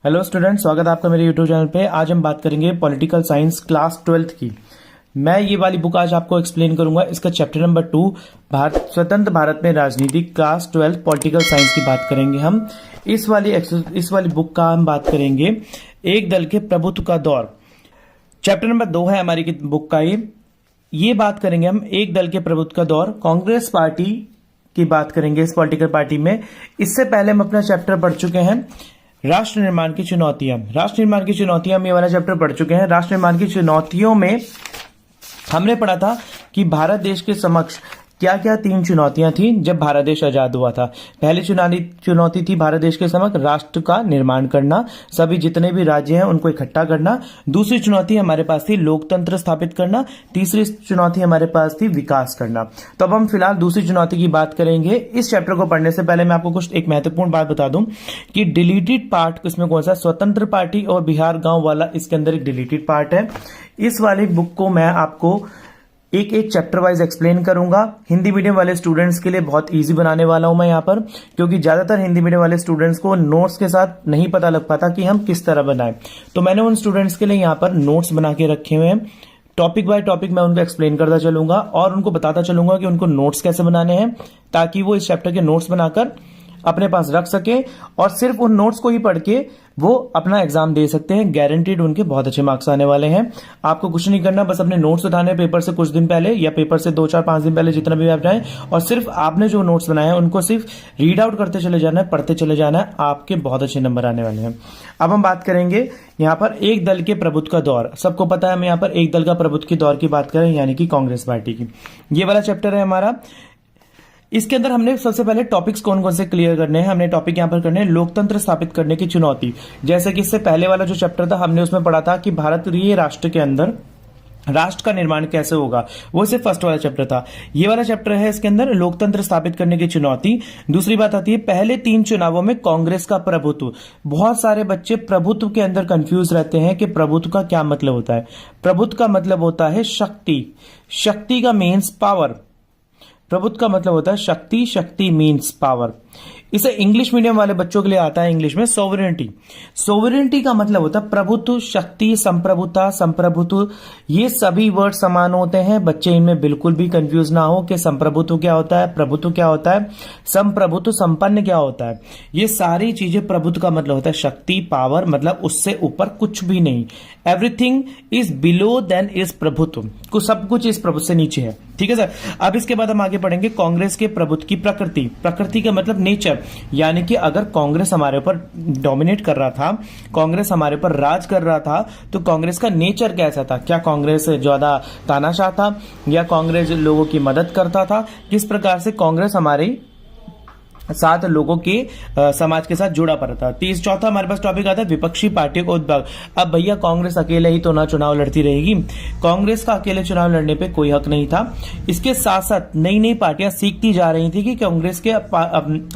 Hello student, स्वागत है आपका मेरे यूट्यूब चैनल पे। आज हम बात करेंगे पॉलिटिकल साइंस क्लास 12th की। मैं ये वाली बुक आज आपको एक्सप्लेन करूंगा। इसका चैप्टर नंबर 2 भारत स्वतंत्र भारत में राजनीति क्लास 12 पॉलिटिकल साइंस की बात करेंगे हम। इस वाली बुक का हम बात करेंगे एक दल के प्रभुत्व का दौर। चैप्टर नंबर 2 है हमारी बुक का। ये बात करेंगे हम एक दल के प्रभुत्व का दौर, कांग्रेस पार्टी की बात करेंगे इस पॉलिटिकल पार्टी में। इससे पहले हम अपना चैप्टर पढ़ चुके हैं राष्ट्र निर्माण की चुनौतियां। राष्ट्र निर्माण की चुनौतियां हम ये वाला चैप्टर पढ़ चुके हैं। राष्ट्र निर्माण की चुनौतियों में हमने पढ़ा था कि भारत देश के समक्ष क्या क्या 3 चुनौतियां थी जब भारत देश आजाद हुआ था। पहली चुनौती थी भारत देश के समक्ष राष्ट्र का निर्माण करना, सभी जितने भी राज्य हैं उनको इकट्ठा करना। दूसरी चुनौती हमारे पास थी लोकतंत्र स्थापित करना। तीसरी चुनौती हमारे पास थी विकास करना। तो अब हम फिलहाल दूसरी चुनौती की बात करेंगे। इस चैप्टर को पढ़ने से पहले मैं आपको कुछ एक महत्वपूर्ण बात बता दूं कि डिलीटेड पार्ट इसमें कौन सा, स्वतंत्र पार्टी और बिहार गांव वाला, इसके अंदर एक डिलीटेड पार्ट है। इस वाली बुक को मैं आपको एक एक चैप्टर वाइज एक्सप्लेन करूंगा। हिंदी मीडियम वाले स्टूडेंट्स के लिए बहुत इजी बनाने वाला हूं मैं यहां पर, क्योंकि ज्यादातर हिंदी मीडियम वाले स्टूडेंट्स को नोट्स के साथ नहीं पता लग पाता कि हम किस तरह बनाएं। तो मैंने उन स्टूडेंट्स के लिए यहां पर नोट्स बना के रखे हुए हैं। टॉपिक बाय टॉपिक मैं उनको एक्सप्लेन करता चलूंगा और उनको बताता चलूंगा कि उनको नोट्स कैसे बनाने हैं, ताकि वो इस चैप्टर के नोट्स बनाकर अपने पास रख सके और सिर्फ उन नोट्स को ही पढ़ के वो अपना एग्जाम दे सकते हैं। गारंटीड उनके बहुत अच्छे मार्क्स आने वाले हैं। आपको कुछ नहीं करना, बस अपने नोट्स उठाने पेपर से कुछ दिन पहले या पेपर से 2, 4, 5 दिन पहले, जितना भी आप जाएं, और सिर्फ आपने जो नोट्स बनाए हैं उनको सिर्फ रीड आउट करते चले जाना है, पढ़ते चले जाना है। आपके बहुत अच्छे नंबर आने वाले हैं। अब हम बात करेंगे यहाँ पर एक दल के प्रभुत्व का दौर। सबको पता है हम यहाँ पर एक दल का प्रभुत्व के दौर की बात करें, यानी कि कांग्रेस पार्टी की। ये वाला चैप्टर है हमारा। इसके अंदर हमने सबसे पहले टॉपिक्स कौन कौन से क्लियर करने हैं। हमने टॉपिक यहां पर करने हैं लोकतंत्र स्थापित करने की चुनौती। जैसे कि इससे पहले वाला जो चैप्टर था हमने उसमें पढ़ा था कि भारतीय राष्ट्र के अंदर राष्ट्र का निर्माण कैसे होगा, वो सिर्फ फर्स्ट वाला चैप्टर था। ये वाला चैप्टर है इसके अंदर लोकतंत्र स्थापित करने की चुनौती। दूसरी बात आती है पहले 3 चुनावों में कांग्रेस का प्रभुत्व। बहुत सारे बच्चे प्रभुत्व के अंदर कंफ्यूज रहते हैं कि प्रभुत्व का क्या मतलब होता है। प्रभुत्व का मतलब होता है शक्ति। शक्ति का मीन्स पावर। प्रभुत्व का मतलब होता है शक्ति। शक्ति मीन्स पावर। इसे इंग्लिश मीडियम वाले बच्चों के लिए आता है इंग्लिश में सोवरेनिटी। सोवरेनिटी का मतलब होता है प्रभुत्व, शक्ति, संप्रभुता, संप्रभुत्व। ये सभी वर्ड समान होते हैं। बच्चे इनमें बिल्कुल भी कंफ्यूज ना हो कि संप्रभुत्व क्या होता है, प्रभुत्व क्या होता है, संप्रभुत्व संपन्न क्या होता है। ये सारी चीजें प्रभुत्व का मतलब होता है शक्ति, पावर, मतलब उससे ऊपर कुछ भी नहीं। Everything is below then is प्रभुत्व। सब कुछ इस प्रभुत्व से नीचे है। ठीक है सर। अब इसके बाद हम आगे पढ़ेंगे कांग्रेस के प्रभुत्व की प्रकृति। प्रकृति का मतलब नेचर, यानी कि अगर कांग्रेस हमारे ऊपर डोमिनेट कर रहा था, कांग्रेस हमारे ऊपर राज कर रहा था, तो कांग्रेस का नेचर कैसा था। क्या कांग्रेस ज्यादा तानाशाह था या कांग्रेस लोगों की मदद करता था। किस प्रकार से कांग्रेस हमारे साथ लोगों के समाज के साथ जुड़ा पड़ा था। चौथा हमारे पास टॉपिक आता है विपक्षी पार्टियों का उद्भव। अब भैया कांग्रेस अकेले ही तो ना चुनाव लड़ती रहेगी। कांग्रेस का अकेले चुनाव लड़ने पे कोई हक नहीं था। इसके साथ साथ नई नई पार्टियां सीखती जा रही थी कि कांग्रेस के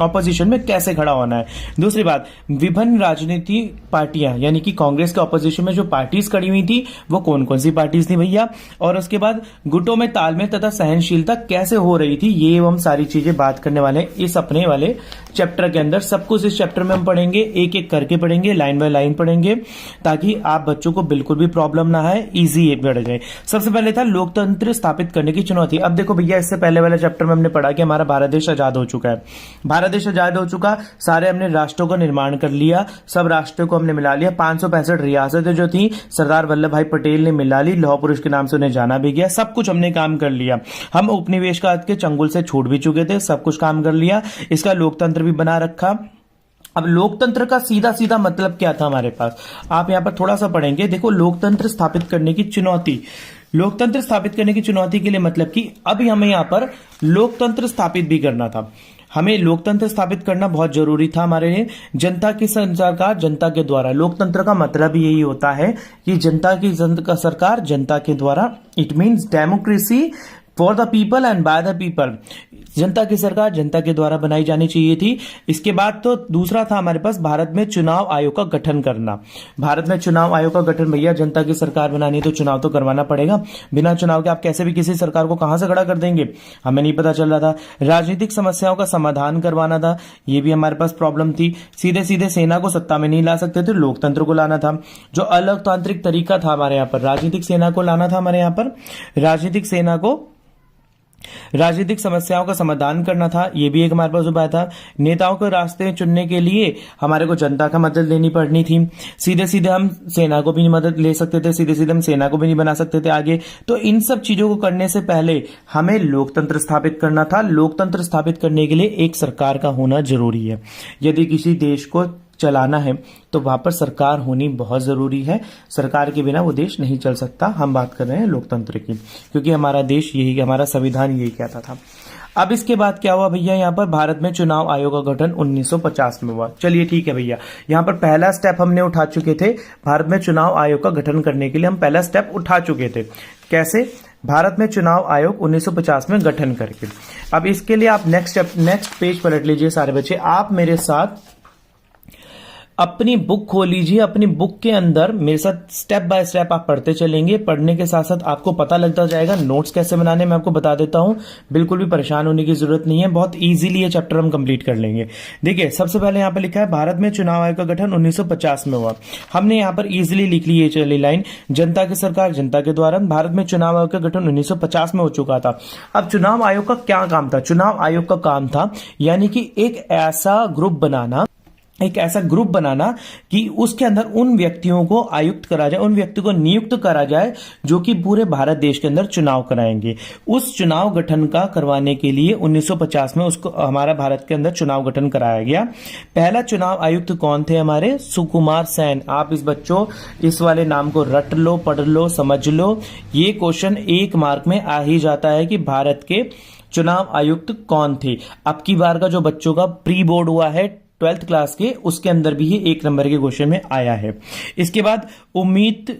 ऑपोजिशन में कैसे खड़ा होना है। दूसरी बात, विभिन्न राजनीति पार्टियां, यानी कि कांग्रेस के ऑपोजिशन में जो पार्टीज खड़ी हुई थी वो कौन कौन सी पार्टीज थी भैया, और उसके बाद गुटों में तालमेल तथा सहनशीलता कैसे हो रही थी, ये हम सारी चीजें बात करने वाले हैं इस अपने वाले चैप्टर के अंदर। सब कुछ इस चैप्टर में हम पढ़ेंगे, एक एक करके पढ़ेंगे, लाइन बाय लाइन पढ़ेंगे, ताकि आप बच्चों को बिल्कुल भी प्रॉब्लम ना आए, इजी बढ़ जाए। सबसे पहले था लोकतंत्र स्थापित करने की चुनौती। अब देखो भैया, इससे पहले वाले चैप्टर में हमने पढ़ा कि हमारा भारत देश आजाद हो चुका है। भारत देश आजाद हो चुका, सारे हमने राष्ट्रों का निर्माण कर लिया, सब राष्ट्रों को हमने मिला लिया। 565 रियासतें जो थी सरदार वल्लभ भाई पटेल ने मिला ली, लौह पुरुष के नाम से उन्हें जाना भी गया। सब कुछ हमने काम कर लिया। हम उपनिवेशवाद के चंगुल से छूट भी चुके थे, सब कुछ काम कर लिया। इसका लोकतंत्र भी बना रखा। अब लोकतंत्र का सीधा सीधा मतलब क्या था हमारे पास, आप यहां पर थोड़ा सा पढ़ेंगे। देखो, लोकतंत्र स्थापित करने की चुनौती। लोकतंत्र स्थापित करने की चुनौती के लिए मतलब कि अभी हमें यहां पर लोकतंत्र स्थापित भी करना था। हमें लोकतंत्र स्थापित करना बहुत जरूरी था हमारे लिए। जनता की सरकार जनता के द्वारा। लोकतंत्र का मतलब यही होता है कि जनता की सरकार जनता के द्वारा। It means democracy for the people and by the people, जनता की सरकार जनता के द्वारा बनाई जानी चाहिए थी। इसके बाद तो दूसरा था हमारे पास भारत में चुनाव आयोग का गठन करना। भारत में चुनाव आयोग का गठन, भैया जनता की सरकार बनानी है तो चुनाव तो करवाना पड़ेगा, बिना चुनाव के आप कैसे भी किसी सरकार को कहां से खड़ा कर देंगे, हमें नहीं पता चल रहा था। राजनीतिक समस्याओं का समाधान करवाना था, ये भी हमारे पास प्रॉब्लम थी। सीधे सीधे सेना को सत्ता में नहीं ला सकते थे, लोकतंत्र को लाना था, जो अलोकतांत्रिक तरीका था हमारे यहाँ पर, राजनीतिक सेना को लाना था हमारे यहाँ पर, राजनीतिक सेना को राजनीतिक समस्याओं का समाधान करना था, यह भी एक हमारे पास उपाय था। नेताओं को रास्ते चुनने के लिए हमारे को जनता का मदद लेनी पड़नी थी। सीधे सीधे हम सेना को भी नहीं मदद ले सकते थे, सीधे सीधे हम सेना को भी नहीं बना सकते थे आगे। तो इन सब चीजों को करने से पहले हमें लोकतंत्र स्थापित करना था। लोकतंत्र स्थापित करने के लिए एक सरकार का होना जरूरी है। यदि किसी देश को चलाना है तो वहां पर सरकार होनी बहुत जरूरी है। सरकार के बिना वो देश नहीं चल सकता। हम बात कर रहे हैं लोकतंत्र की, क्योंकि हमारा देश यही, हमारा संविधान यही कहता था। अब इसके बाद क्या हुआ भैया, यहाँ पर भारत में चुनाव आयोग का गठन 1950 में हुआ। चलिए ठीक है भैया, यहाँ पर पहला स्टेप हमने उठा चुके थे। भारत में चुनाव आयोग का गठन करने के लिए हम पहला स्टेप उठा चुके थे। कैसे? भारत में चुनाव आयोग 1950 में गठन करके। अब इसके लिए आप नेक्स्ट पेज पलट लीजिए सारे बच्चे। आप मेरे साथ अपनी बुक खोल लीजिए। अपनी बुक के अंदर मेरे साथ स्टेप बाय स्टेप आप पढ़ते चलेंगे। पढ़ने के साथ साथ आपको पता लगता जाएगा नोट्स कैसे बनाने, मैं आपको बता देता हूं। बिल्कुल भी परेशान होने की जरूरत नहीं है, बहुत इजीली ये चैप्टर हम कंप्लीट कर लेंगे। देखिए सबसे पहले यहां पर लिखा है भारत में चुनाव आयोग का गठन 1950 में हुआ। हमने यहां पर इजीली लिख ली ये चली लाइन, जनता की सरकार जनता के द्वारा। भारत में चुनाव आयोग का गठन 1950 में हो चुका था। अब चुनाव आयोग का क्या काम था? चुनाव आयोग का काम था यानी कि एक ऐसा ग्रुप बनाना कि उसके अंदर उन व्यक्तियों को आयुक्त करा जाए, उन व्यक्ति को नियुक्त करा जाए जो कि पूरे भारत देश के अंदर चुनाव कराएंगे। उस चुनाव गठन का करवाने के लिए 1950 में उसको हमारा भारत के अंदर चुनाव गठन कराया गया। पहला चुनाव आयुक्त कौन थे? हमारे सुकुमार सेन। आप इस बच्चों इस वाले नाम को रट लो, पढ़ लो, समझ लो। ये क्वेश्चन 1 मार्क में आ ही जाता है कि भारत के चुनाव आयुक्त कौन थे। अब की बार का जो बच्चों का प्री बोर्ड हुआ है 12th क्लास के, उसके अंदर भी ये 1 नंबर के क्वेश्चन में आया है। इसके बाद उम्मीद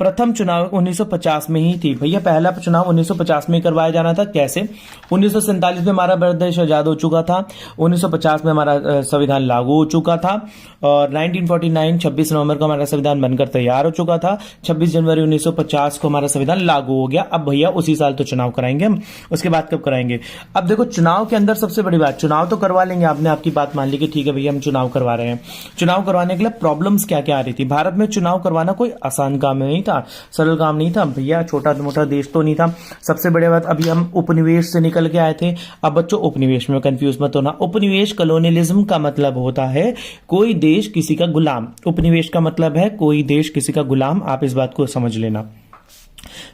प्रथम चुनाव 1950 में ही थी। भैया पहला चुनाव 1950 में करवाया जाना था। कैसे? 1947 में हमारा भारत देश आजाद हो चुका था, 1950 में हमारा संविधान लागू हो चुका था और 1949 26 नवंबर को हमारा संविधान बनकर तैयार हो चुका था। 26 जनवरी 1950 को हमारा संविधान लागू हो गया। अब भैया उसी साल तो चुनाव कराएंगे हम, उसके बाद कब कराएंगे? अब देखो चुनाव के अंदर सबसे बड़ी बात, चुनाव तो करवा लेंगे, आपने आपकी बात मान ली कि ठीक है भैया हम चुनाव करवा रहे हैं। चुनाव करवाने के लिए प्रॉब्लम्स क्या क्या आ रही थी? भारत में चुनाव करवाना कोई आसान काम नहीं था, सरल काम नहीं था भैया, छोटा मोटा देश तो नहीं था। सबसे बड़ी बात, अभी हम उपनिवेश से निकल के आए थे। अब बच्चों उपनिवेश में कंफ्यूज मत होना। उपनिवेश कॉलोनियलिज्म का मतलब होता है कोई देश किसी का गुलाम। उपनिवेश का मतलब है कोई देश किसी का गुलाम। आप इस बात को समझ लेना।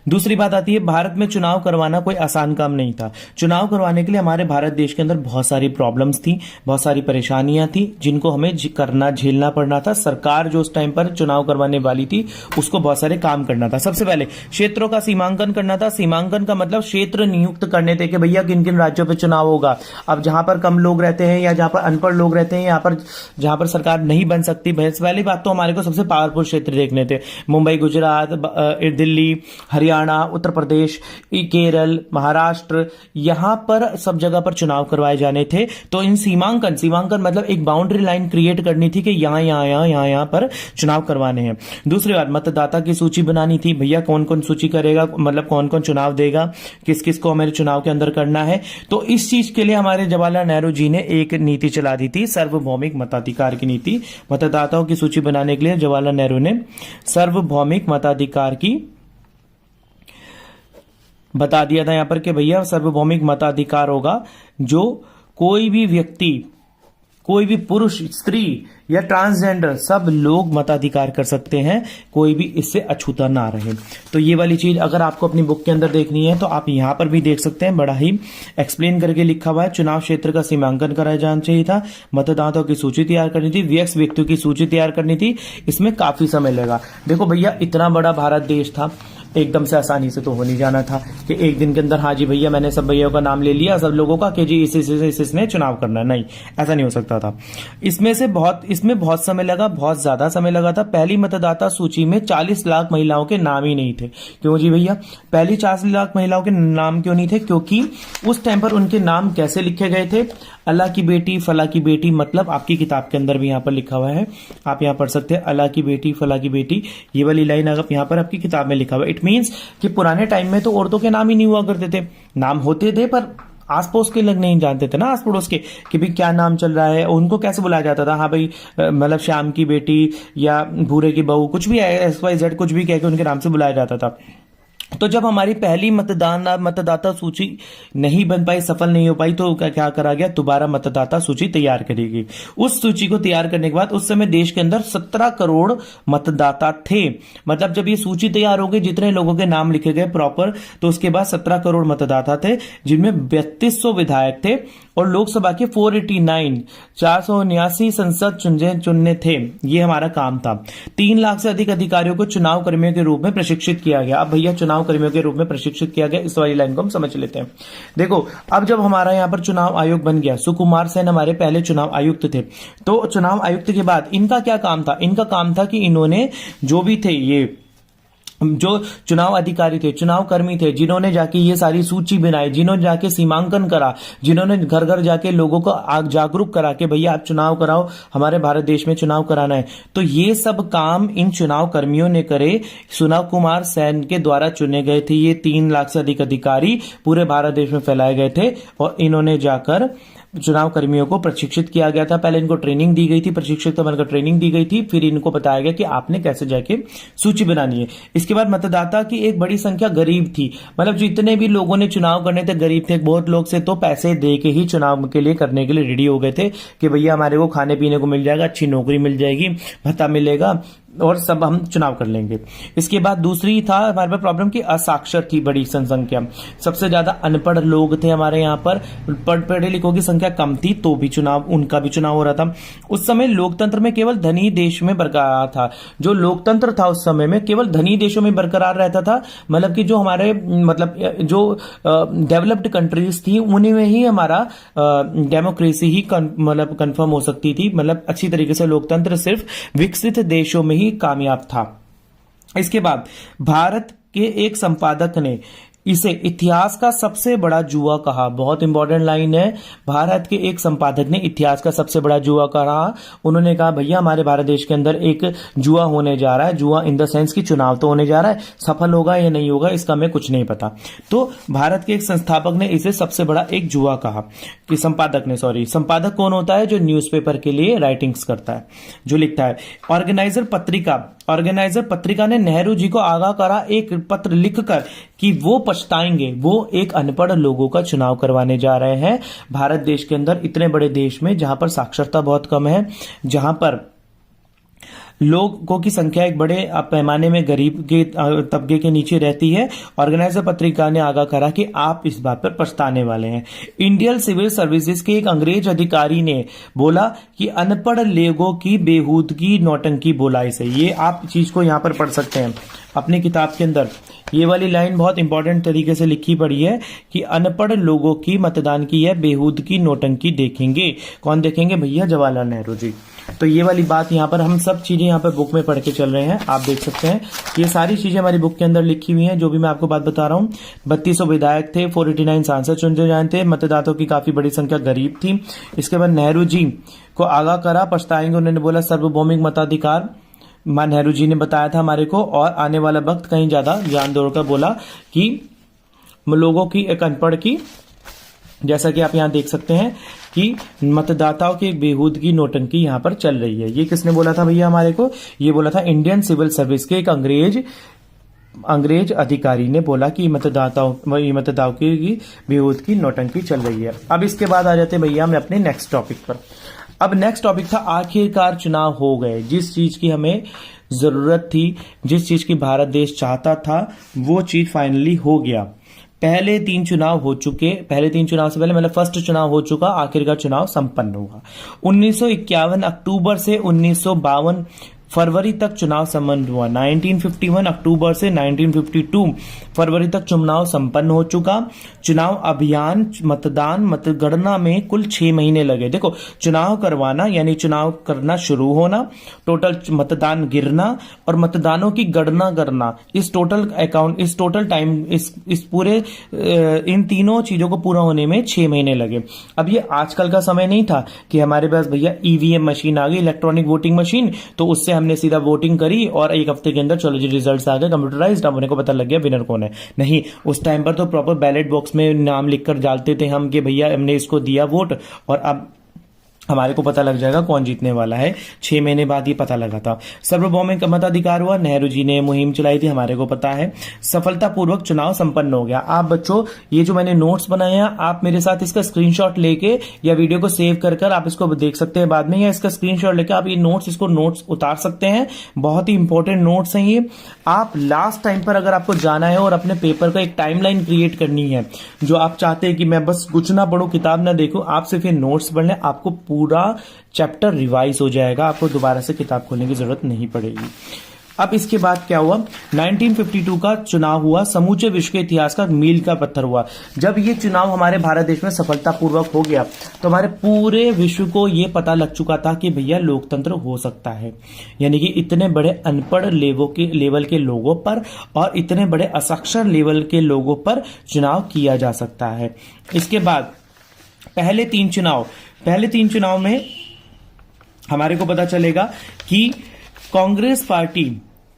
दूसरी बात आती है, भारत में चुनाव करवाना कोई आसान काम नहीं था। चुनाव करवाने के लिए हमारे भारत देश के अंदर बहुत सारी प्रॉब्लम्स थी, बहुत सारी परेशानियां थी जिनको हमें झेलना पड़ना था। सरकार जो उस टाइम पर चुनाव करवाने वाली थी उसको बहुत सारे काम करना था। सबसे पहले क्षेत्रों का सीमांकन करना था। सीमांकन का मतलब क्षेत्र नियुक्त करने थे कि भैया किन किन राज्यों पर चुनाव होगा। अब जहां पर कम लोग रहते हैं या जहां पर अनपढ़ लोग रहते हैं, जहां पर सरकार नहीं बन सकती, पहली बात तो हमारे को सबसे पावरफुल क्षेत्र देखने थे। मुंबई, गुजरात, दिल्ली, हरियाणा, उत्तर प्रदेश, केरल, महाराष्ट्र, यहां पर सब जगह पर चुनाव करवाए जाने थे। तो इन सीमांकन मतलब एक बाउंड्री लाइन क्रिएट करनी थी कि यहां पर चुनाव करवाने हैं। दूसरी बात, मतदाता की सूची बनानी थी। भैया कौन कौन सूची करेगा, मतलब कौन कौन चुनाव देगा, किस किस को हमारे चुनाव के अंदर करना है। तो इस चीज के लिए हमारे जवाहरलाल नेहरू जी ने एक नीति चला दी थी, सार्वभौमिक मताधिकार की नीति। मतदाताओं की सूची बनाने के लिए जवाहरलाल नेहरू ने सार्वभौमिक मताधिकार की बता दिया था यहां पर कि भैया सार्वभौमिक मताधिकार होगा, जो कोई भी व्यक्ति, कोई भी पुरुष, स्त्री या ट्रांसजेंडर सब लोग मताधिकार कर सकते हैं, कोई भी इससे अछूता ना रहे। तो ये वाली चीज अगर आपको अपनी बुक के अंदर देखनी है तो आप यहां पर भी देख सकते हैं, बड़ा ही एक्सप्लेन करके लिखा हुआ है। चुनाव क्षेत्र का सीमांकन कराया जाना चाहिए था, मतदाताओं की सूची तैयार करनी थी, वयस्क व्यक्तियों की सूची तैयार करनी थी। इसमें काफी समय लगा। देखो भैया इतना बड़ा भारत देश था, एकदम से आसानी से तो हो नहीं जाना था कि एक दिन के अंदर हाँ जी भैया मैंने सब भैया का नाम ले लिया सब लोगों का कि जी इसने चुनाव करना, नहीं ऐसा नहीं हो सकता था। इसमें बहुत समय लगा, बहुत ज्यादा समय लगा था। पहली मतदाता सूची में 40 लाख महिलाओं के नाम ही नहीं थे। क्यों जी भैया पहली 40 लाख महिलाओं के नाम क्यों नहीं थे? क्योंकि उस टाइम पर उनके नाम कैसे लिखे गए थे? अल्लाह की बेटी फला की बेटी, मतलब आपकी किताब के अंदर भी यहाँ पर लिखा हुआ है, आप यहाँ पढ़ सकते हैं, अल्लाह की बेटी फला की बेटी, ये वाली लाइन अगर यहाँ पर आपकी किताब में लिखा हुआ है। इट मीन्स कि पुराने टाइम में तो औरतों के नाम ही नहीं हुआ करते थे, नाम होते थे पर आस पड़ोस के लोग नहीं जानते थे ना, आस पड़ोस के कि भाई क्या नाम चल रहा है, उनको कैसे बुलाया जाता था, हाँ भाई मतलब श्याम की बेटी या भूरे की बहू, कुछ भी XYZ कुछ भी कह के उनके नाम से बुलाया जाता था। तो जब हमारी पहली मतदाता सूची नहीं बन पाई, सफल नहीं हो पाई, तो क्या करा गया? दोबारा मतदाता सूची तैयार करेगी। उस सूची को तैयार करने के बाद उस समय देश के अंदर 17 करोड़ मतदाता थे। मतलब जब ये सूची तैयार हो गई, जितने लोगों के नाम लिखे गए प्रॉपर, तो उसके बाद 17 करोड़ मतदाता थे, जिनमें 3200 विधायक थे और लोकसभा के 479 संसद चुनने थे। ये हमारा काम था। 3 लाख से अधिक अधिकारियों को चुनाव कर्मियों के रूप में प्रशिक्षित किया गया। अब भैया चुनाव कर्मियों के रूप में प्रशिक्षित किया गया, इस वाली लाइन को हम समझ लेते हैं। देखो अब जब हमारा यहाँ पर चुनाव आयोग बन गया, सुकुमार सेन हमारे पहले चुनाव आयुक्त थे। तो चुनाव आयुक्त के बाद इनका क्या काम था? इनका काम था कि इन्होंने जो भी थे, ये जो चुनाव अधिकारी थे, चुनाव कर्मी थे, जिन्होंने जाके ये सारी सूची बनाई, जिन्होंने जाके सीमांकन करा, जिन्होंने घर घर जाके लोगों को जागरूक करा कि भैया आप चुनाव कराओ, हमारे भारत देश में चुनाव कराना है, तो ये सब काम इन चुनाव कर्मियों ने करे। सुनील कुमार सेन के द्वारा चुने गए थे ये 3 लाख से अधिक अधिकारी पूरे भारत देश में फैलाए गए थे और इन्होंने जाकर चुनाव कर्मियों को प्रशिक्षित किया गया था। पहले इनको ट्रेनिंग दी गई थी, प्रशिक्षित बनकर ट्रेनिंग दी गई थी, फिर इनको बताया गया कि आपने कैसे जाके सूची बनानी है। इसके बाद मतदाता की एक बड़ी संख्या गरीब थी, मतलब जितने भी लोगों ने चुनाव करने थे गरीब थे। बहुत लोग से तो पैसे दे के ही चुनाव के लिए करने के लिए रेडी हो गए थे कि भैया हमारे को खाने पीने को मिल जाएगा, अच्छी नौकरी मिल जाएगी, भत्ता मिलेगा और सब हम चुनाव कर लेंगे। इसके बाद दूसरी था हमारे पास प्रॉब्लम की असाक्षर थी बड़ी संख्या, सबसे ज्यादा अनपढ़ लोग थे हमारे यहाँ पर, पढ़े लिखों की संख्या कम थी, तो भी उनका भी चुनाव हो रहा था। उस समय लोकतंत्र में केवल धनी देश में बरकरार था, जो लोकतंत्र था उस समय में केवल धनी देशों में बरकरार रहता था। मतलब कि जो हमारे मतलब जो डेवलप्ड कंट्रीज थी उन्हीं में ही हमारा डेमोक्रेसी ही मतलब कंफर्म हो सकती थी, मतलब अच्छी तरीके से लोकतंत्र सिर्फ विकसित देशों में ही कामयाब था। इसके बाद भारत के एक संपादक ने इसे इतिहास का सबसे बड़ा जुआ कहा। बहुत इंपॉर्टेंट लाइन है। भारत के एक संपादक ने इतिहास का सबसे बड़ा जुआ कहा। उन्होंने कहा भैया हमारे भारत देश के अंदर एक जुआ होने जा रहा है, जुआ इन द सेंस की चुनाव तो होने जा रहा है, सफल होगा या नहीं होगा इसका हमें कुछ नहीं पता। तो भारत के एक संस्थापक ने इसे सबसे बड़ा एक जुआ कहा कि संपादक कौन होता है? जो न्यूज़पेपर के लिए राइटिंग्स करता है, जो लिखता है। ऑर्गेनाइजर पत्रिका ने नेहरू जी को आगाह करा एक पत्र लिखकर कि वो पछताएंगे, वो एक अनपढ़ लोगों का चुनाव करवाने जा रहे हैं भारत देश के अंदर, इतने बड़े देश में जहां पर साक्षरता बहुत कम है, जहां पर लोगों की संख्या एक बड़े पैमाने में गरीब के तबके के नीचे रहती है। ऑर्गेनाइजर पत्रिका ने आगाह करा कि आप इस बात पर पछताने वाले हैं। इंडियन सिविल सर्विसेज के एक अंग्रेज अधिकारी ने बोला कि अनपढ़ लोगों की बेहूदगी नौटंकी बोला इसे। ये आप चीज को यहां पर पढ़ सकते हैं अपनी किताब के अंदर। ये वाली लाइन बहुत इंपॉर्टेंट तरीके से लिखी पड़ी है कि अनपढ़ लोगों की मतदान की है बेहूदगी नौटंकी देखेंगे। कौन देखेंगे भैया? जवाहरलाल नेहरू जी। तो ये वाली बात यहाँ पर हम सब चीजें यहाँ पर बुक में पढ़ के चल रहे हैं, आप देख सकते हैं। ये सारी चीजें हमारी बुक के अंदर लिखी हुई हैं, जो भी मैं आपको बात बता रहा हूँ। 3200 विधायक थे, 489 सांसद चुने जाए थे, मतदाताओं की काफी बड़ी संख्या गरीब थी। इसके बाद नेहरू जी को आगाह करा, पछताएंगे, उन्होंने बोला सार्वभौमिक मताधिकार मां नेहरू जी ने बताया था हमारे को, और आने वाला वक्त कहीं ज्यादा जान दौड़कर बोला कि लोगों की एक अनपढ़ की, जैसा कि आप यहां देख सकते हैं कि मतदाताओं की बेहूदगी नौटंकी यहां पर चल रही है। ये किसने बोला था भैया हमारे को? ये बोला था इंडियन सिविल सर्विस के एक अंग्रेज अधिकारी ने बोला कि मतदाताओं की बेहूदगी नौटंकी चल रही है। अब इसके बाद आ जाते भैया हम अपने नेक्स्ट टॉपिक पर। अब नेक्स्ट टॉपिक था आखिरकार चुनाव हो गए। जिस चीज की हमें जरूरत थी, जिस चीज की भारत देश चाहता था, वो चीज फाइनली हो गया। पहले 3 चुनाव हो चुके, पहले 3 चुनाव से पहले मतलब फर्स्ट चुनाव हो चुका, आखिरकार चुनाव संपन्न हुआ। 1951 अक्टूबर से 1952 फरवरी तक चुनाव संपन्न हुआ। 1951 अक्टूबर से 1952 फरवरी तक चुनाव संपन्न हो चुका। चुनाव अभियान, मतदान, मतगणना में कुल 6 महीने लगे। देखो, चुनाव करवाना यानी चुनाव करना शुरू होना, टोटल मतदान गिरना और मतदानों की गणना करना, इस टोटल टाइम, इस पूरे इन तीनों चीजों को पूरा होने में 6 महीने लगे। अब ये आजकल का समय नहीं था कि हमारे पास भैया ईवीएम मशीन आ गई, इलेक्ट्रॉनिक वोटिंग मशीन, तो उससे हमने सीधा वोटिंग करी और एक हफ्ते के अंदर चलो जी रिजल्ट्स आ गए कंप्यूटराइज्ड, अब उन्हें को पता लग गया विनर कौन है। नहीं, उस टाइम पर तो प्रॉपर बैलेट बॉक्स में नाम लिखकर डालते थे हम कि भैया हमने इसको दिया वोट और अब हमारे को पता लग जाएगा कौन जीतने वाला है। 6 महीने बाद ये पता लगा था। सार्वभौमिक मताधिकार हुआ, नेहरू जी ने मुहिम चलाई थी, हमारे को पता है। सफलतापूर्वक चुनाव संपन्न हो गया। आप बच्चों, ये जो मैंने नोट्स बनाए हैं, आप मेरे साथ इसका स्क्रीनशॉट लेके या वीडियो को सेव कर आप इसको देख सकते हैं बाद में, या इसका स्क्रीनशॉट लेके आप ये नोट्स उतार सकते हैं। बहुत ही इंपॉर्टेंट नोट्स हैं ये। आप लास्ट टाइम पर अगर आपको जाना है और अपने पेपर का एक टाइमलाइन क्रिएट करनी है, जो आप चाहते हैं कि मैं बस कुछ ना पढ़ूं, किताब ना देखूं, आप सिर्फ ये नोट्स पढ़ लें, आपको पूरा चैप्टर रिवाइज हो जाएगा, आपको दोबारा से किताब खोलने की जरूरत नहीं पड़ेगी। अब इसके बाद क्या हुआ, 1952 का चुनाव हुआ, समूचे विश्व के इतिहास का मील का पत्थर हुआ। जब ये चुनाव हमारे भारत देश में सफलतापूर्वक हो गया तो हमारे पूरे विश्व को ये पता लग चुका था कि भैया लोकतंत्र हो सकता है, यानी कि इतने बड़े अनपढ़ लेवल के लोगों पर और इतने बड़े असाक्षर लेवल के लोगों पर चुनाव किया जा सकता है। इसके बाद पहले तीन चुनाव में हमारे को पता चलेगा कि कांग्रेस पार्टी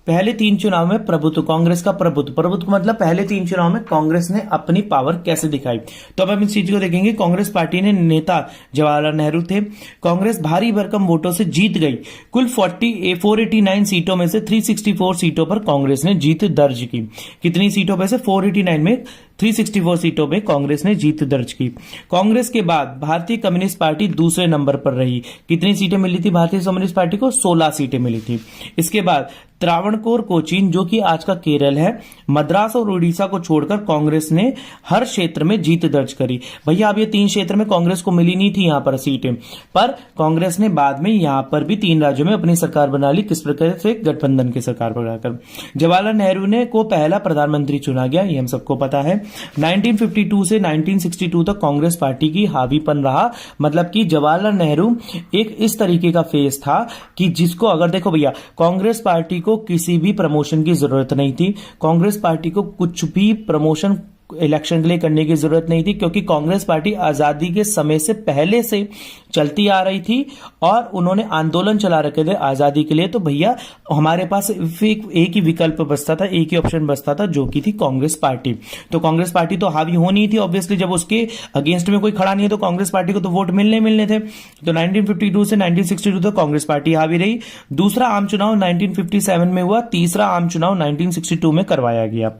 पहले 3 चुनाव में कांग्रेस का प्रभुत्व मतलब पहले 3 चुनाव में कांग्रेस ने अपनी पावर कैसे दिखाई। तो अब हम इस चीज को देखेंगे। कांग्रेस पार्टी ने नेता जवाहरलाल नेहरू थे। कांग्रेस भारी भरकम वोटों से जीत गई। कुल 489 सीटों में से 364 सीटों पर कांग्रेस ने जीत दर्ज की। कितनी सीटों में से? 489 में 364 सीटों में कांग्रेस ने जीत दर्ज की। कांग्रेस के बाद भारतीय कम्युनिस्ट पार्टी दूसरे नंबर पर रही। कितनी सीटें मिली थी भारतीय कम्युनिस्ट पार्टी को? 16 सीटें मिली थी। इसके बाद त्रावणकोर, कोचीन जो कि आज का केरल है, मद्रास और उड़ीसा को छोड़कर कांग्रेस ने हर क्षेत्र में जीत दर्ज करी। भैया अब ये 3 क्षेत्र में कांग्रेस को मिली नहीं थी यहां पर सीटें, पर कांग्रेस ने बाद में यहां पर भी 3 राज्यों में अपनी सरकार बना ली। किस प्रकार से? गठबंधन की सरकार बनाकर। जवाहरलाल नेहरू ने को पहला प्रधानमंत्री चुना गया, ये हम सबको पता है। 1952 से 1962 तक कांग्रेस पार्टी की हावीपन रहा, मतलब कि जवाहरलाल नेहरू एक इस तरीके का फेस था कि जिसको अगर देखो भैया, कांग्रेस पार्टी को किसी भी प्रमोशन की जरूरत नहीं थी। कांग्रेस पार्टी को कुछ भी प्रमोशन इलेक्शन के लिए करने की जरूरत नहीं थी, क्योंकि कांग्रेस पार्टी आजादी के समय से पहले से चलती आ रही थी और उन्होंने आंदोलन चला रखे थे आजादी के लिए। तो भैया हमारे पास एक ही विकल्प बचता था, एक ही ऑप्शन बचता था, जो कि थी कांग्रेस पार्टी। तो कांग्रेस पार्टी तो हावी होनी थी ऑब्वियसली, जब उसके अगेंस्ट में कोई खड़ा नहीं है तो कांग्रेस पार्टी को तो वोट मिलने थे। तो 1952 से 1962 तक कांग्रेस पार्टी हावी रही। दूसरा आम चुनाव 1957 में हुआ, तीसरा आम चुनाव 1962 में करवाया गया।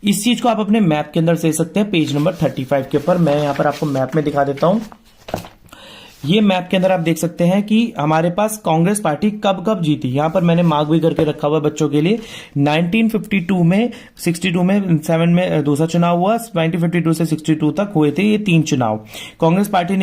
इस चीज को आप अपने मैप के अंदर दे सकते हैं, पेज नंबर 35 के ऊपर। मैं यहां पर आपको मैप में दिखा देता हूं। ये मैप के अंदर आप देख सकते हैं कि हमारे पास कांग्रेस पार्टी कब कब जीती। यहां पर मैंने मार्क भी करके रखा हुआ है बच्चों के लिए। 1952 में, 62 में, 7 में दूसरा चुनाव हुआ। 1952 से 62 तक हुए थे ये 3 चुनाव। कांग्रेस पार्टी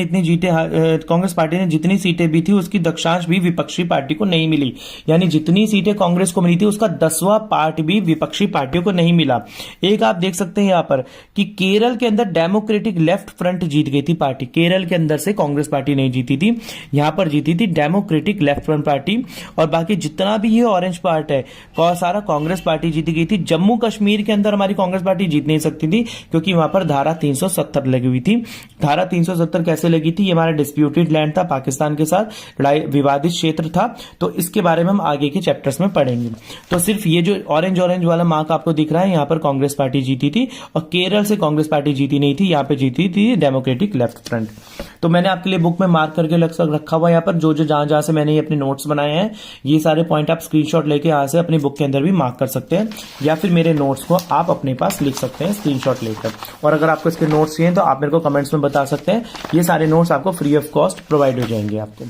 ने जितनी सीटें भी थी उसकी दक्षांश भी विपक्षी पार्टी को नहीं मिली, यानी जितनी सीटें कांग्रेस को मिली थी उसका 10वां पार्ट भी विपक्षी पार्टियों को नहीं मिला। एक आप देख सकते हैं यहां पर कि केरल के अंदर डेमोक्रेटिक लेफ्ट फ्रंट जीत गई थी पार्टी। केरल के अंदर से कांग्रेस पार्टी नहीं जीती थी, यहां पर जीती थी डेमोक्रेटिक लेफ्ट फ्रंट पार्टी। और बाकी जितना भी ये ऑरेंज पार्ट है सारा कांग्रेस पार्टी जीती गई थी। जम्मू कश्मीर के अंदर हमारी कांग्रेस पार्टी जीत नहीं सकती थी, क्योंकि वहां पर धारा 370 लगी हुई थी। धारा 370 कैसे लगी थी? ये हमारा डिस्प्यूटेड लैंड था, पाकिस्तान के साथ लड़ाई, विवादित क्षेत्र था। तो इसके बारे में हम आगे के चैप्टर्स में पढ़ेंगे। तो सिर्फ ये जो ऑरेंज वाला मार्क आपको दिख रहा है, यहां पर कांग्रेस पार्टी जीती थी और केरल से कांग्रेस पार्टी जीती नहीं थी, यहां पर जीती थी डेमोक्रेटिक लेफ्ट फ्रंट। तो मैंने आपके लिए बुक में मार्क करके रखा हुआ है यहाँ पर, जो जहां से मैंने ये अपने नोट्स बनाए हैं, ये सारे पॉइंट आप स्क्रीनशॉट लेके यहाँ से अपनी बुक के अंदर भी मार्क कर सकते हैं, या फिर मेरे नोट्स को आप अपने पास लिख सकते हैं स्क्रीनशॉट लेकर। और अगर आपको इसके नोट्स चाहिए तो आप मेरे को कमेंट्स में बता सकते हैं। ये सारे नोट्स आपको फ्री ऑफ कॉस्ट प्रोवाइड हो जाएंगे आपको।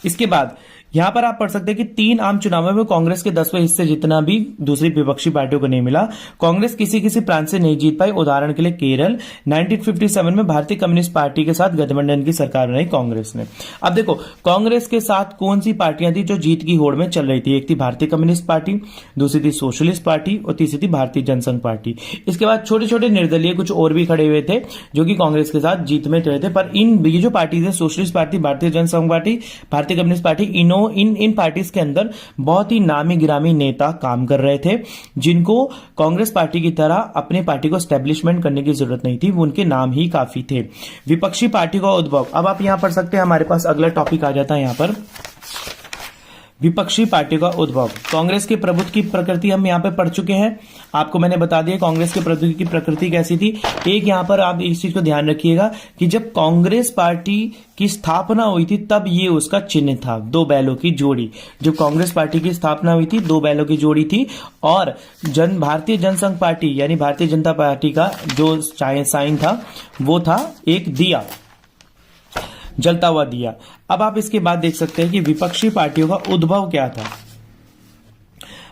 इसके बाद यहां पर आप पढ़ सकते हैं कि 3 आम चुनावों में कांग्रेस के 10वें हिस्से जितना भी दूसरी विपक्षी पार्टियों को नहीं मिला। कांग्रेस किसी किसी प्रांत से नहीं जीत पाई, उदाहरण के लिए केरल। 1957 में भारतीय कम्युनिस्ट पार्टी के साथ गठबंधन की सरकार बनाई कांग्रेस ने। अब देखो कांग्रेस के साथ कौन सी पार्टियां थी जो जीत की होड़ में चल रही थी। एक थी भारतीय कम्युनिस्ट पार्टी, दूसरी थी सोशलिस्ट पार्टी और तीसरी थी भारतीय जनसंघ पार्टी। इसके बाद छोटे छोटे निर्दलीय कुछ और भी खड़े हुए थे जो कि कांग्रेस के साथ जीत में रहे थे। पर ये जो पार्टी है, सोशलिस्ट पार्टी, भारतीय जनसंघ पार्टी, भारतीय कम्युनिस्ट पार्टी, इन पार्टीज के अंदर बहुत ही नामी गिरामी नेता काम कर रहे थे जिनको कांग्रेस पार्टी की तरह अपने पार्टी को एस्टेब्लिशमेंट करने की जरूरत नहीं थी, उनके नाम ही काफी थे। विपक्षी पार्टी का उद्भव, अब आप यहां पढ़ सकते हैं, हमारे पास अगला टॉपिक आ जाता है यहां पर विपक्षी पार्टी का उद्भव। कांग्रेस के प्रभुत्व की प्रकृति हम यहां पे पढ़ चुके हैं, आपको मैंने बता दिया कांग्रेस के प्रभुत्व की प्रकृति कैसी थी। एक यहां पर आप इस चीज को ध्यान रखिएगा कि जब कांग्रेस पार्टी की स्थापना हुई थी तब ये उसका चिन्ह था, 2 बैलों की जोड़ी। जब कांग्रेस पार्टी की स्थापना हुई थी 2 बैलों की जोड़ी थी और भारतीय जनसंघ पार्टी यानी भारतीय जनता पार्टी का जो साइन था वो था एक दिया, जलता हुआ दिया। अब आप इसके बाद देख सकते हैं कि विपक्षी पार्टियों का उद्भव क्या था।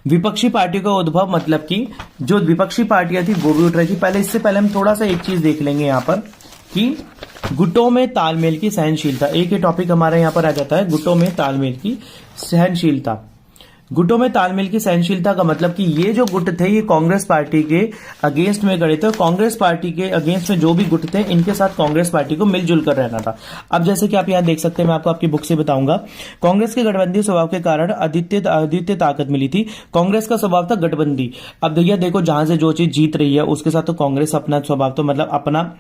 विपक्षी पार्टियों का उद्भव मतलब कि जो विपक्षी पार्टियां थी वो भी उठ रही थी। इससे पहले हम थोड़ा सा एक चीज देख लेंगे यहां पर कि गुटों में तालमेल की सहनशीलता, एक ही टॉपिक हमारा यहां पर आ जाता है, गुटों में तालमेल की सहनशीलता। गुटों में तालमेल की सहनशीलता का मतलब कि ये जो गुट थे ये कांग्रेस पार्टी के अगेंस्ट में खड़े थे। कांग्रेस पार्टी के अगेंस्ट में जो भी गुट थे इनके साथ कांग्रेस पार्टी को मिलजुल कर रहना था। अब जैसे कि आप यहां देख सकते हैं, मैं आपको आपकी बुक से बताऊंगा, कांग्रेस के गठबंधी स्वभाव के कारण अद्वितीय ताकत मिली थी। कांग्रेस का स्वभाव था गठबंधी। अब भैया देखो जहां से जो चीज जीत रही है उसके साथ तो कांग्रेस अपना स्वभाव तो मतलब अपना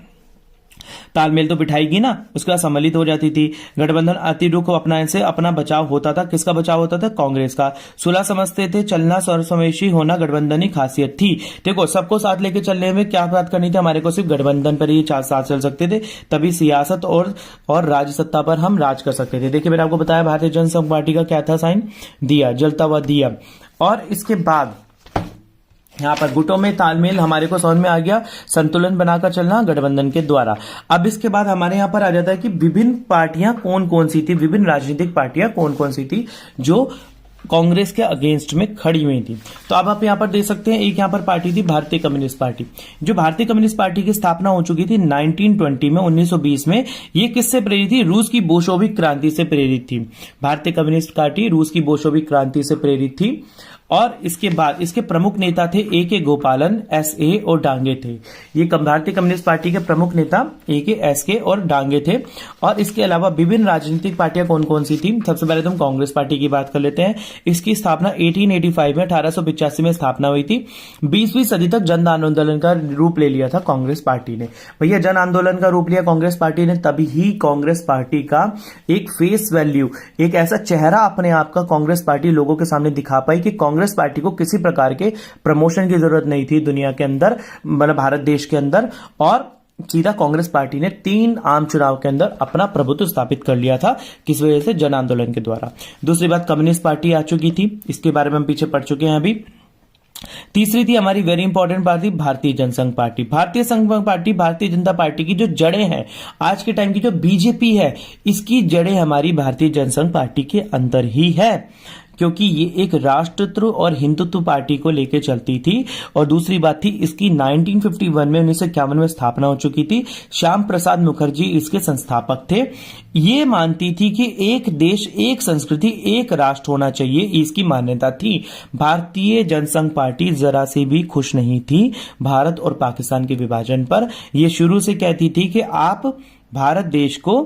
तालमेल तो बिठाएगी ना, उसके बाद सम्मिलित हो जाती थी। गठबंधन अति रुख अपनाने से अपना बचाव होता था। किसका बचाव होता था? कांग्रेस का। सुलह समझते थे, चलना सर्वसमावेशी होना गठबंधनी खासियत थी। देखो सबको साथ लेके चलने में क्या बात करनी थी, हमारे को सिर्फ गठबंधन पर ही साथ चल सकते थे, तभी सियासत और राज्य सत्ता पर हम राज कर सकते थे। देखिए मैंने आपको बताया भारतीय जनसंघ पार्टी का क्या था साइन, दिया, जलता हुआ दिया। और इसके बाद यहां पर गुटों में तालमेल हमारे को समझ में आ गया, संतुलन बनाकर चलना गठबंधन के द्वारा। अब इसके बाद हमारे यहां पर आ जाता है कि विभिन्न पार्टियां कौन कौन सी थी, विभिन्न राजनीतिक पार्टियां कौन कौन सी थी जो कांग्रेस के अगेंस्ट में खड़ी हुई थी। तो अब आप यहां पर देख सकते हैं, एक यहां पर पार्टी थी भारतीय कम्युनिस्ट पार्टी। जो भारतीय कम्युनिस्ट पार्टी की स्थापना हो चुकी थी 1920 में, 1920 में। ये किससे प्रेरित थी? रूस की बोल्शेविक क्रांति से प्रेरित थी। भारतीय कम्युनिस्ट पार्टी रूस की बोल्शेविक क्रांति से प्रेरित थी। और इसके बाद इसके प्रमुख नेता थे A.K. गोपालन, S.A. और डांगे थे। ये भारतीय कम्युनिस्ट पार्टी के प्रमुख नेता A.K., S.K. और डांगे थे। और इसके अलावा विभिन्न राजनीतिक पार्टियां कौन कौन सी थी? सबसे पहले तो हम कांग्रेस पार्टी की बात कर लेते हैं। इसकी स्थापना 1885 में 1885 में स्थापना हुई थी। 20वीं सदी तक जन आंदोलन का रूप ले लिया था कांग्रेस पार्टी ने। भैया जन आंदोलन का रूप लिया कांग्रेस पार्टी ने, तभी ही कांग्रेस पार्टी का एक फेस वैल्यू, एक ऐसा चेहरा अपने आप का कांग्रेस पार्टी लोगों के सामने दिखा पाई कि कांग्रेस पार्टी को किसी प्रकार के प्रमोशन की जरूरत नहीं थी दुनिया के अंदर, मतलब भारत देश के अंदर। और सीधा कांग्रेस पार्टी ने 3 आम चुनाव के अंदर अपना प्रभुत्व स्थापित कर लिया था। किस वजह से? जन आंदोलन के द्वारा। दूसरी बात, कम्युनिस्ट पार्टी आ चुकी थी, इसके बारे में हम पीछे पढ़ चुके हैं अभी। तीसरी थी हमारी वेरी इंपॉर्टेंट पार्टी, भारतीय जनसंघ पार्टी। भारतीय संघ पार्टी, भारतीय जनता पार्टी की जो जड़ें हैं, आज के टाइम की जो बीजेपी है, इसकी जड़ें हमारी भारतीय जनसंघ पार्टी के अंदर ही है, क्योंकि ये एक राष्ट्रत्व और हिंदुत्व पार्टी को लेकर चलती थी। और दूसरी बात थी इसकी 1951 में 1951 में स्थापना हो चुकी थी। श्याम प्रसाद मुखर्जी इसके संस्थापक थे। ये मानती थी कि एक देश, एक संस्कृति, एक राष्ट्र होना चाहिए, इसकी मान्यता थी। भारतीय जनसंघ पार्टी जरा से भी खुश नहीं थी भारत और पाकिस्तान के विभाजन पर। यह शुरू से कहती थी कि आप भारत देश को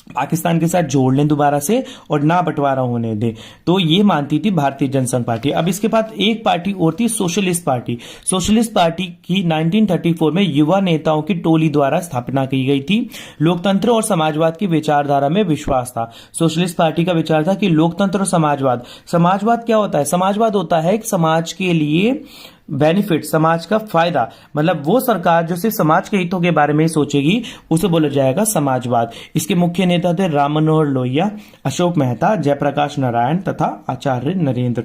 पाकिस्तान के साथ जोड़ लें दोबारा से और ना बंटवारा होने दें। तो ये मानती थी भारतीय जनसंघ पार्टी। अब इसके बाद एक पार्टी और थी सोशलिस्ट पार्टी। सोशलिस्ट पार्टी की 1934 में युवा नेताओं की टोली द्वारा स्थापना की गई थी। लोकतंत्र और समाजवाद की विचारधारा में विश्वास था। सोशलिस्ट पार्टी का विचार था कि लोकतंत्र और समाजवाद, समाजवाद क्या होता है? समाजवाद होता है एक समाज के लिए बेनिफिट, समाज का फायदा, मतलब वो सरकार जो सिर्फ समाज के हितों के बारे में ही सोचेगी उसे बोला जाएगा समाजवाद। इसके मुख्य नेता थे राम मनोहर लोहिया, अशोक मेहता, जयप्रकाश नारायण तथा आचार्य नरेंद्र।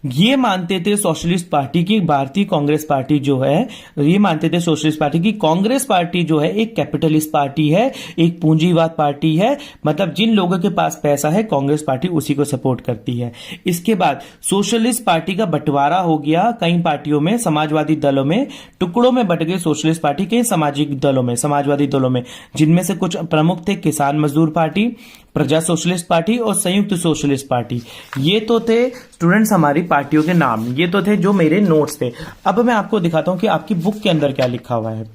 ये मानते थे सोशलिस्ट पार्टी की, भारतीय कांग्रेस पार्टी जो है, ये मानते थे सोशलिस्ट पार्टी की कांग्रेस पार्टी जो है एक कैपिटलिस्ट पार्टी है, एक पूंजीवाद पार्टी है, मतलब जिन लोगों के पास पैसा है कांग्रेस पार्टी उसी को सपोर्ट करती है। इसके बाद सोशलिस्ट पार्टी का बंटवारा हो गया कई पार्टियों में, समाजवादी दलों में टुकड़ों में बट गई सोशलिस्ट पार्टी के सामाजिक दलों में, समाजवादी दलों में, जिनमें से कुछ प्रमुख थे किसान मजदूर पार्टी, प्रजा सोशलिस्ट पार्टी और संयुक्त सोशलिस्ट पार्टी। ये तो थे स्टूडेंट्स हमारी पार्टियों के नाम, ये तो थे जो मेरे नोट्स थे। अब मैं आपको दिखाता हूं कि आपकी बुक के अंदर क्या लिखा हुआ है।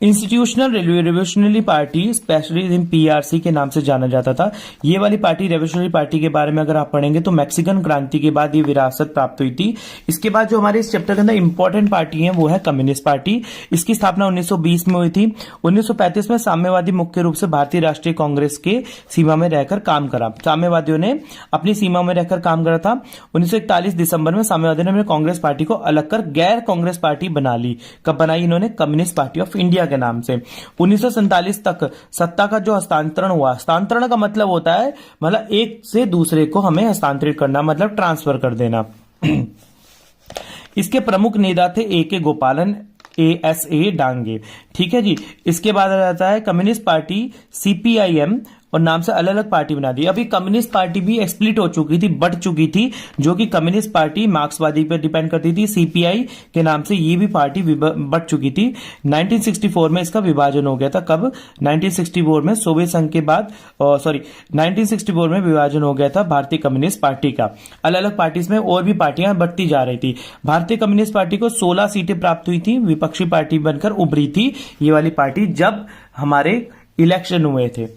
Institutional revolutionary party specialist PRC के नाम से जाना जाता था। ये वाली पार्टी रेवोल्यूशनरी पार्टी के बारे में अगर आप पढ़ेंगे तो मैक्सिकन क्रांति के बाद ये विरासत प्राप्त हुई थी। इसके बाद जो हमारे इस चैप्टर के अंदर इंपॉर्टेंट पार्टी है वो है कम्युनिस्ट पार्टी। इसकी स्थापना 1920 में हुई थी। 1935 में साम्यवादी मुख्य रूप से भारतीय राष्ट्रीय कांग्रेस के सीमा में रहकर काम करा। साम्यवादियों ने अपनी सीमा में रहकर काम करा था। 1941 दिसंबर में साम्यवादियों ने कांग्रेस पार्टी को अलग कर गैर कांग्रेस पार्टी बना ली। कब बनाई इन्होंने? कम्युनिस्ट पार्टी ऑफ इंडिया के नाम से। 1947 तक सत्ता का जो हस्तांतरण हुआ, हस्तांतरण का मतलब होता है मतलब एक से दूसरे को हमें हस्तांतरित करना, मतलब ट्रांसफर कर देना। इसके प्रमुख नेता थे ए.के. गोपालन, ए.एस.ए. डांगे। ठीक है जी। इसके बाद आ जाता है कम्युनिस्ट पार्टी सीपीआईएम और नाम से अलग अलग पार्टी बना दी। अभी कम्युनिस्ट पार्टी भी एक्सप्लिट हो चुकी थी, बढ़ चुकी थी, जो कि कम्युनिस्ट पार्टी मार्क्सवादी पर डिपेंड करती थी। सीपीआई के नाम से ये भी पार्टी बढ़ चुकी थी। 1964 में इसका विभाजन हो गया था। कब? 1964 में, सोवियत संघ के बाद, 1964 में विभाजन हो गया था भारतीय कम्युनिस्ट पार्टी का। अलग अलग पार्टी में और भी पार्टियां बढ़ती जा रही थी। भारतीय कम्युनिस्ट पार्टी को 16 सीटें प्राप्त हुई थी, विपक्षी पार्टी बनकर उभरी थी ये वाली पार्टी जब हमारे इलेक्शन हुए थे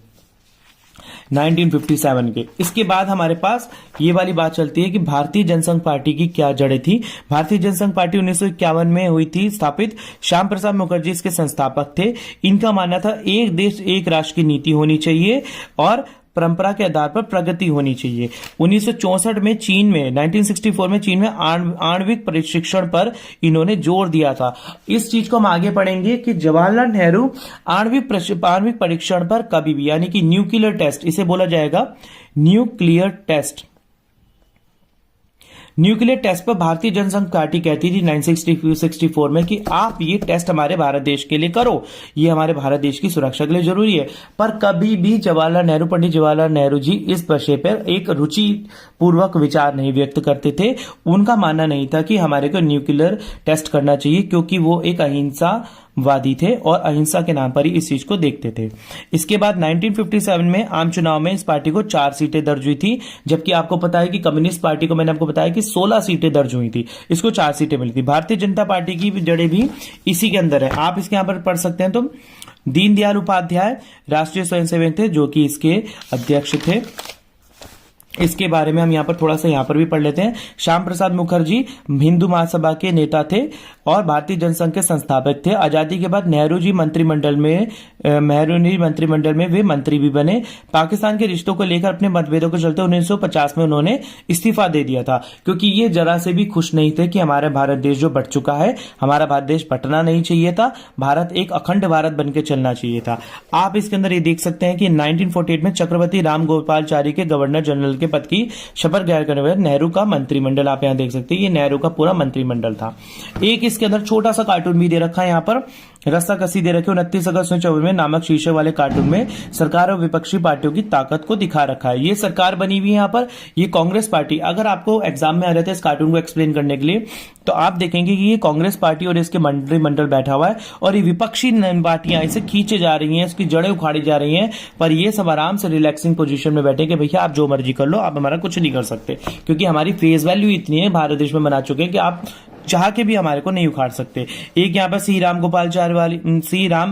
1957 के। इसके बाद हमारे पास ये वाली बात चलती है कि भारतीय जनसंघ पार्टी की क्या जड़ें थी। भारतीय जनसंघ पार्टी 1951 में हुई थी स्थापित। श्याम प्रसाद मुखर्जी इसके संस्थापक थे। इनका मानना था एक देश एक राष्ट्र की नीति होनी चाहिए और परंपरा के आधार पर प्रगति होनी चाहिए। 1964 में चीन में, 1964 में चीन में आणविक प्रशिक्षण पर इन्होंने जोर दिया था। इस चीज को हम आगे पढ़ेंगे कि जवाहरलाल नेहरू आणविक परीक्षण पर कभी भी, यानी कि न्यूक्लियर टेस्ट, इसे बोला जाएगा न्यूक्लियर टेस्ट। न्यूक्लियर टेस्ट पर भारतीय जनसंघ पार्टी कहती थी 1964 में कि आप ये टेस्ट हमारे भारत देश के लिए करो, ये हमारे भारत देश की सुरक्षा के लिए जरूरी है। पर कभी भी जवाहरलाल नेहरू, पंडित जवाहरलाल नेहरू जी इस विषय पर एक रुचि पूर्वक विचार नहीं व्यक्त करते थे। उनका मानना नहीं था कि हमारे को न्यूक्लियर टेस्ट करना चाहिए, क्योंकि वो एक अहिंसावादी थे और अहिंसा के नाम पर ही इस चीज को देखते थे। इसके बाद 1957 में आम चुनाव में इस पार्टी को 4 सीटें दर्ज हुई थी, जबकि आपको पता है कि कम्युनिस्ट पार्टी को मैंने आपको बताया कि 16 सीटें दर्ज हुई थी, इसको 4 सीटें मिली थी। भारतीय जनता पार्टी की जड़ें भी इसी के अंदर है। आप इसके यहां पर पढ़ सकते हैं। तो दीनदयाल उपाध्याय राष्ट्रीय स्वयंसेवक थे, जो कि इसके अध्यक्ष थे। इसके बारे में हम यहाँ पर थोड़ा सा यहाँ पर भी पढ़ लेते हैं। श्याम प्रसाद मुखर्जी हिंदू महासभा के नेता थे और भारतीय जनसंघ के संस्थापक थे। आजादी के बाद नेहरू जी मंत्रिमंडल में वे मंत्री भी बने। पाकिस्तान के रिश्तों को लेकर अपने मतभेदों के चलते 1950 में उन्होंने इस्तीफा दे दिया था, क्योंकि ये जरा से भी खुश नहीं थे कि हमारा भारत देश जो बट चुका है, हमारा भारत देश बटना नहीं चाहिए था, भारत एक अखंड भारत बनकर चलना चाहिए था। आप इसके अंदर ये देख सकते हैं कि 1948 में चक्रवर्ती रामगोपालचारी के गवर्नर जनरल के पद की शपथ ग्रहण करने वाले नेहरू का मंत्रिमंडल आप यहां देख सकते हैं। ये नेहरू का पूरा मंत्रिमंडल था। एक इसके अंदर छोटा सा कार्टून भी दे रखा है, यहां पर रस्सा कसी दे रखी है। 29 अगस्त 1954 में नामक शीर्षक वाले कार्टून में सरकार और विपक्षी पार्टियों की ताकत को दिखा रखा है। ये सरकार बनी हुई है यहाँ पर, ये कांग्रेस पार्टी। अगर आपको एग्जाम में आ रहे थे इस कार्टून को एक्सप्लेन करने के लिए, तो आप देखेंगे कि ये कांग्रेस पार्टी और इसके मंत्रिमंडल बैठा हुआ है और ये विपक्षी पार्टियां इसे खींचे जा रही हैं, इसकी जड़ें उखाड़ी जा रही हैं, पर ये सब आराम से रिलैक्सिंग पोजीशन में बैठे कि भैया आप जो मर्जी कर लो, आप हमारा कुछ नहीं कर सकते, क्योंकि हमारी फेस वैल्यू इतनी है भारत देश में बना चुके हैं कि आप चाह के भी हमारे को नहीं उखाड़ सकते। एक यहाँ पर सी राम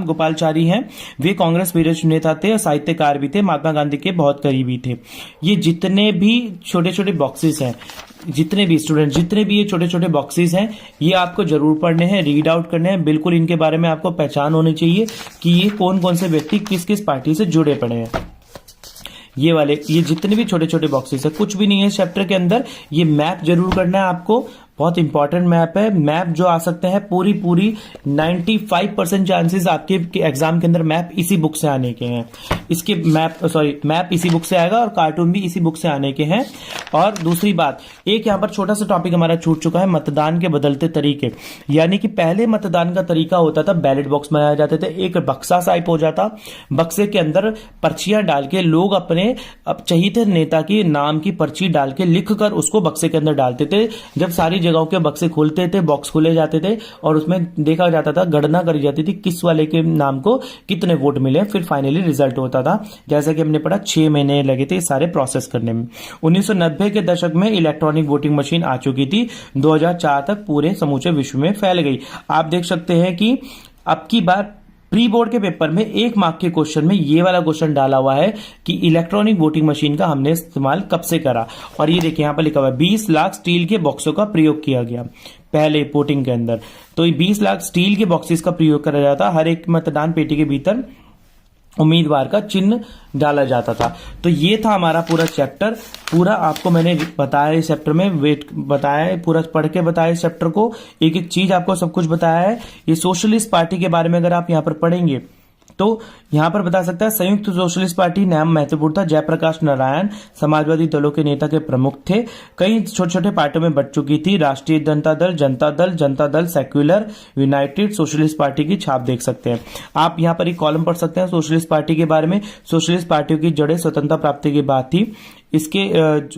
गोपालचारी हैं, वे कांग्रेस वरिष्ठ नेता थे और साहित्यकार भी थे, महात्मा गांधी के बहुत करीबी थे। ये जितने भी छोटे छोटे बॉक्सेस हैं, जितने भी स्टूडेंट, जितने भी ये छोटे छोटे बॉक्सेस हैं, ये आपको जरूर पढ़ने हैं, रीड आउट करने हैं। बिल्कुल इनके बारे में आपको पहचान होनी चाहिए कि ये कौन कौन से व्यक्ति किस किस पार्टी से जुड़े पड़े हैं। ये जितने भी छोटे छोटे बॉक्सेस है, कुछ भी नहीं है चैप्टर के अंदर। ये मैप जरूर करना है आपको, बहुत इंपॉर्टेंट मैप है। मैप जो आ सकते हैं पूरी 95% चांसेस आपके एग्जाम के अंदर मैप इसी बुक से आने के हैं। इसके मैप इसी बुक से आएगा और कार्टून भी इसी बुक से आने के हैं। और दूसरी बात, एक यहां पर छोटा सा टॉपिक हमारा छूट चुका है, मतदान के बदलते तरीके। यानी कि पहले मतदान का तरीका होता था, बैलेट बॉक्स बनाए जाते थे, एक बक्सा टाइप हो जाता, बक्से के अंदर पर्चियां डाल के लोग अपने चहीते नेता की नाम की पर्ची डाल के लिख कर उसको बक्से के अंदर डालते थे। जब सारी जगहों के बक्से खुलते थे, बॉक्स खोले जाते थे और उसमें देखा जाता था, गणना करी जाती थी किस वाले के नाम को कितने वोट मिले, फिर फाइनली रिजल्ट होता था। जैसा कि हमने पढ़ा 6 महीने लगे थे सारे प्रोसेस करने में। 1990 के दशक में इलेक्ट्रॉनिक वोटिंग मशीन आ चुकी थी, 2004 तक पूरे समूचे विश्व में फैल गई। आप देख सकते हैं कि अब की बार प्री बोर्ड के पेपर में 1 मार्क के क्वेश्चन में ये वाला क्वेश्चन डाला हुआ है कि इलेक्ट्रॉनिक वोटिंग मशीन का हमने इस्तेमाल कब से करा। और ये देखिए यहां पर लिखा हुआ है 20 लाख स्टील के बॉक्सों का प्रयोग किया गया पहले वोटिंग के अंदर। तो ये 20 लाख स्टील के बॉक्सेस का प्रयोग करा जाता, हर एक मतदान पेटी के भीतर उम्मीदवार का चिन्ह डाला जाता था। तो ये था हमारा पूरा चैप्टर, पूरा आपको मैंने बताया इस चैप्टर में, वेट बताया, पूरा पढ़ के बताया इस चैप्टर को, एक एक चीज आपको सब कुछ बताया है। ये सोशलिस्ट पार्टी के बारे में अगर आप यहाँ पर पढ़ेंगे तो यहां पर बता सकता है संयुक्त सोशलिस्ट पार्टी नाम महत्वपूर्ण था। जयप्रकाश नारायण समाजवादी दलों के नेता के प्रमुख थे। कई छोटे छोटे पार्टियों में बंट चुकी थी, राष्ट्रीय Janata Dal, Janata Dal, secular, United, socialist party की छाप देख सकते हैं। आप यहां पर एक कॉलम पढ़ सकते हैं सोशलिस्ट पार्टी के बारे में। सोशलिस्ट पार्टियों की जड़ें स्वतंत्रता प्राप्ति की बात थी। इसके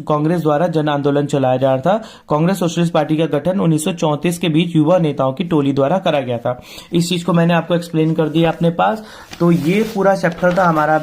कांग्रेस द्वारा जन आंदोलन चलाया जा रहा था। कांग्रेस सोशलिस्ट पार्टी का गठन 1934 के बीच युवा नेताओं की टोली द्वारा करा गया था। इस चीज को मैंने आपको एक्सप्लेन कर दिया अपने पास। तो ये पूरा चैप्टर था हमारा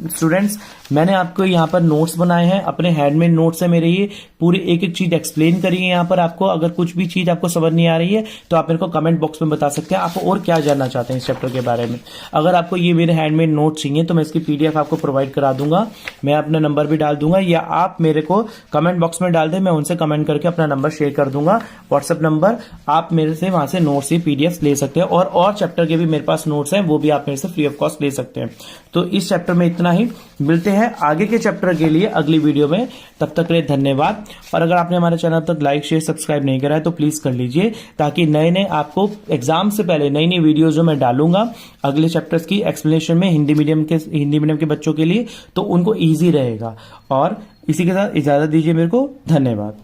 स्टूडेंट्स। मैंने आपको यहाँ पर नोट्स बनाए हैं, अपने हैंडमेड नोट्स है मेरे, ये पूरी एक एक चीज एक्सप्लेन करी है यहाँ पर आपको। अगर कुछ भी चीज आपको समझ नहीं आ रही है तो आप मेरे को कमेंट बॉक्स में बता सकते हैं आप और क्या जानना चाहते हैं इस चैप्टर के बारे में। अगर आपको ये मेरे हैंडमेड नोट्स चाहिए तो मैं इसकी पीडीएफ आपको प्रोवाइड करा दूंगा, मैं अपना नंबर भी डाल दूंगा, या आप मेरे को कमेंट बॉक्स में डाल दें, मैं उनसे कमेंट करके अपना नंबर शेयर कर दूंगा, व्हाट्सएप नंबर। आप मेरे से वहां से नोट्स ही पीडीएफ ले सकते हैं और चैप्टर के भी मेरे पास नोट्स हैं, वो भी आप मेरे से फ्री ऑफ कॉस्ट ले सकते हैं। तो इस चैप्टर में इतना ही, मिलते हैं आगे के चैप्टर के लिए अगली वीडियो में। तब तक के लिए धन्यवाद। और अगर आपने हमारे चैनल तक लाइक शेयर सब्सक्राइब नहीं करा है तो प्लीज कर लीजिए, ताकि नए नए आपको एग्जाम से पहले नई नई वीडियोज जो मैं डालूंगा अगले चैप्टर्स की एक्सप्लेनेशन में हिंदी मीडियम के बच्चों के लिए, तो उनको ईजी रहेगा। और इसी के साथ इजाजत दीजिए मेरे को, धन्यवाद।